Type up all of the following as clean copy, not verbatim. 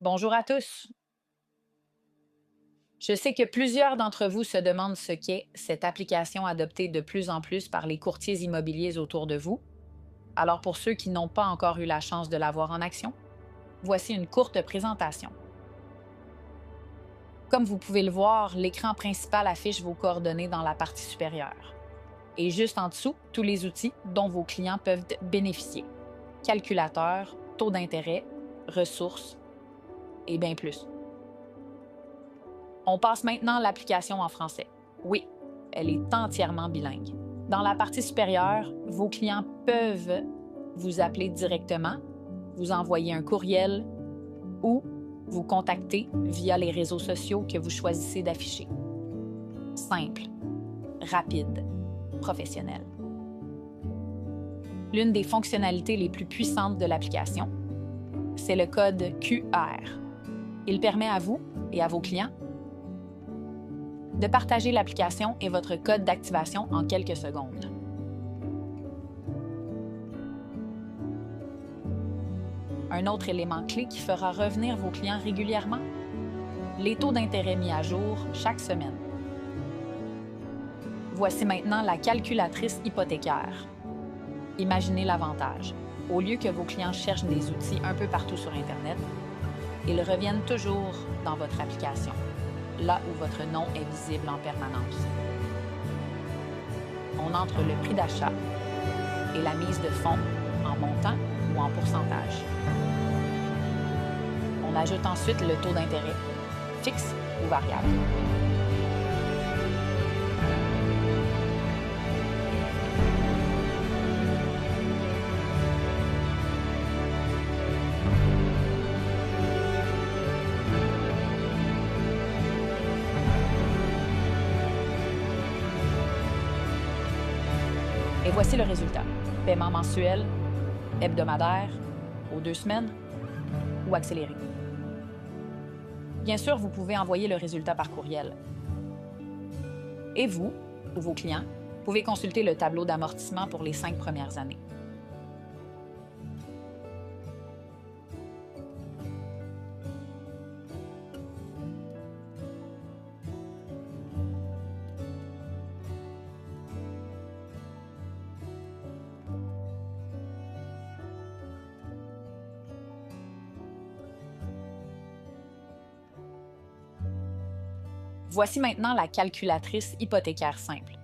Bonjour à tous. Je sais que plusieurs d'entre vous se demandent ce qu'est cette application adoptée de plus en plus par les courtiers immobiliers autour de vous. Alors pour ceux qui n'ont pas encore eu la chance de la voir en action, voici une courte présentation. Comme vous pouvez le voir, l'écran principal affiche vos coordonnées dans la partie supérieure. Et juste en dessous, tous les outils dont vos clients peuvent bénéficier. Calculateur, taux d'intérêt, ressources et bien plus. On passe maintenant l'application en français. Oui, elle est entièrement bilingue. Dans la partie supérieure, vos clients peuvent vous appeler directement, vous envoyer un courriel ou vous contacter via les réseaux sociaux que vous choisissez d'afficher. Simple, rapide, professionnel. L'une des fonctionnalités les plus puissantes de l'application, c'est le code QR. Il permet à vous et à vos clients de partager l'application et votre code d'activation en quelques secondes. Un autre élément clé qui fera revenir vos clients régulièrement, les taux d'intérêt mis à jour chaque semaine. Voici maintenant la calculatrice hypothécaire. Imaginez l'avantage. Au lieu que vos clients cherchent des outils un peu partout sur Internet, ils reviennent toujours dans votre application, là où votre nom est visible en permanence. On entre le prix d'achat et la mise de fonds en montant ou en pourcentage. On ajoute ensuite le taux d'intérêt, fixe ou variable. Et voici le résultat. Paiement mensuel, hebdomadaire, aux 2 semaines ou accéléré. Bien sûr, vous pouvez envoyer le résultat par courriel. Et vous, ou vos clients, pouvez consulter le tableau d'amortissement pour les 5 premières années. Voici maintenant la calculatrice hypothécaire simple,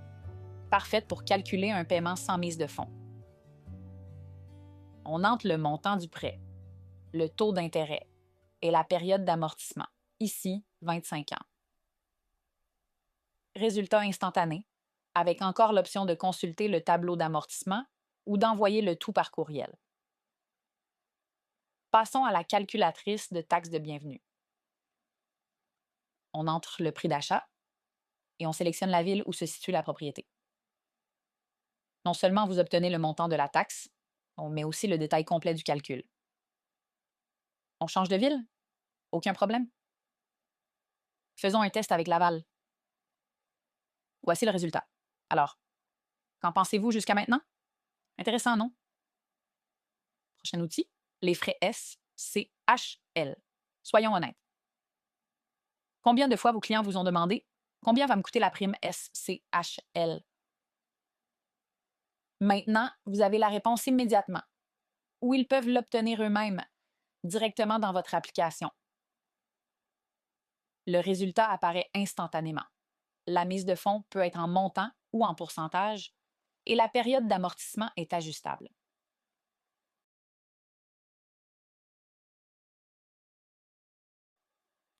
parfaite pour calculer un paiement sans mise de fonds. On entre le montant du prêt, le taux d'intérêt et la période d'amortissement, ici 25 ans. Résultat instantané, avec encore l'option de consulter le tableau d'amortissement ou d'envoyer le tout par courriel. Passons à la calculatrice de taxe de bienvenue. On entre le prix d'achat et on sélectionne la ville où se situe la propriété. Non seulement vous obtenez le montant de la taxe, mais aussi le détail complet du calcul. On change de ville? Aucun problème? Faisons un test avec Laval. Voici le résultat. Alors, qu'en pensez-vous jusqu'à maintenant? Intéressant, non? Prochain outil, les frais SCHL. Soyons honnêtes. Combien de fois vos clients vous ont demandé combien va me coûter la prime SCHL? Maintenant, vous avez la réponse immédiatement, ou ils peuvent l'obtenir eux-mêmes directement dans votre application. Le résultat apparaît instantanément. La mise de fonds peut être en montant ou en pourcentage et la période d'amortissement est ajustable.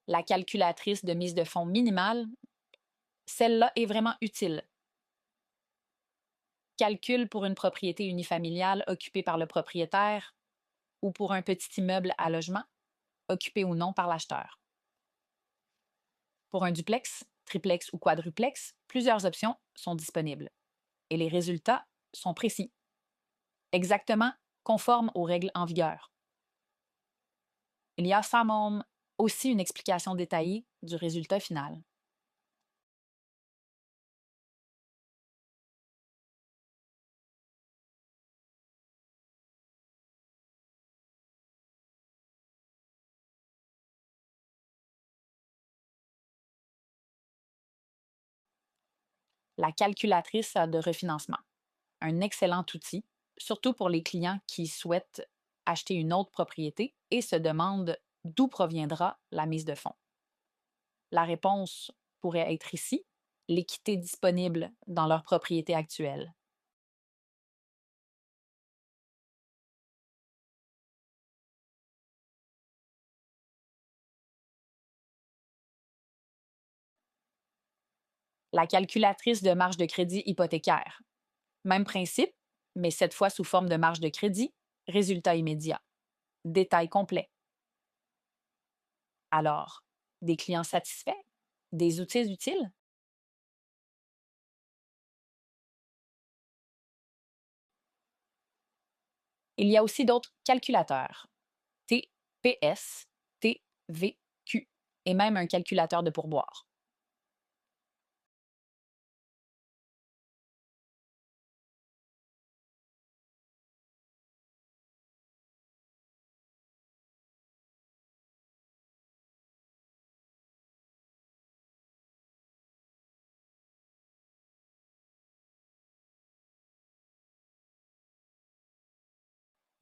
La calculatrice de mise de fonds minimale, celle-là est vraiment utile. Calcul pour une propriété unifamiliale occupée par le propriétaire ou pour un petit immeuble à logement, occupé ou non par l'acheteur. Pour un duplex, triplex ou quadruplex, plusieurs options sont disponibles et les résultats sont précis, exactement conformes aux règles en vigueur. Il y a aussi une explication détaillée du résultat final. La calculatrice de refinancement, un excellent outil, surtout pour les clients qui souhaitent acheter une autre propriété et se demandent d'où proviendra la mise de fonds. La réponse pourrait être ici, l'équité disponible dans leur propriété actuelle. La calculatrice de marge de crédit hypothécaire. Même principe, mais cette fois sous forme de marge de crédit, résultat immédiat. Détail complet. Alors, des clients satisfaits? Des outils utiles? Il y a aussi d'autres calculateurs. TPS, TVQ et même un calculateur de pourboire.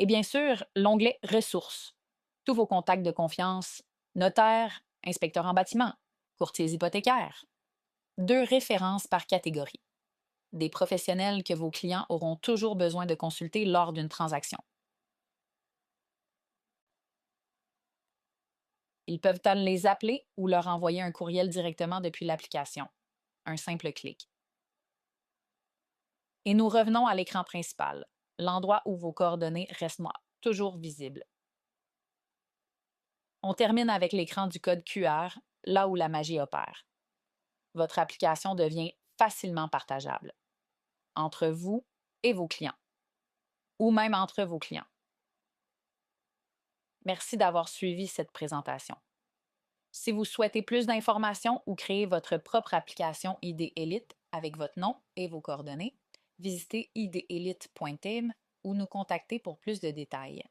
Et bien sûr, l'onglet Ressources. Tous vos contacts de confiance, notaire, inspecteur en bâtiment, courtiers hypothécaires. 2 références par catégorie. Des professionnels que vos clients auront toujours besoin de consulter lors d'une transaction. Ils peuvent les appeler ou leur envoyer un courriel directement depuis l'application. Un simple clic. Et nous revenons à l'écran principal, l'endroit où vos coordonnées restent toujours visibles. On termine avec l'écran du code QR, là où la magie opère. Votre application devient facilement partageable entre vous et vos clients, ou même entre vos clients. Merci d'avoir suivi cette présentation. Si vous souhaitez plus d'informations ou créer votre propre application ID Elite avec votre nom et vos coordonnées, visitez idelite.team ou nous contacter pour plus de détails.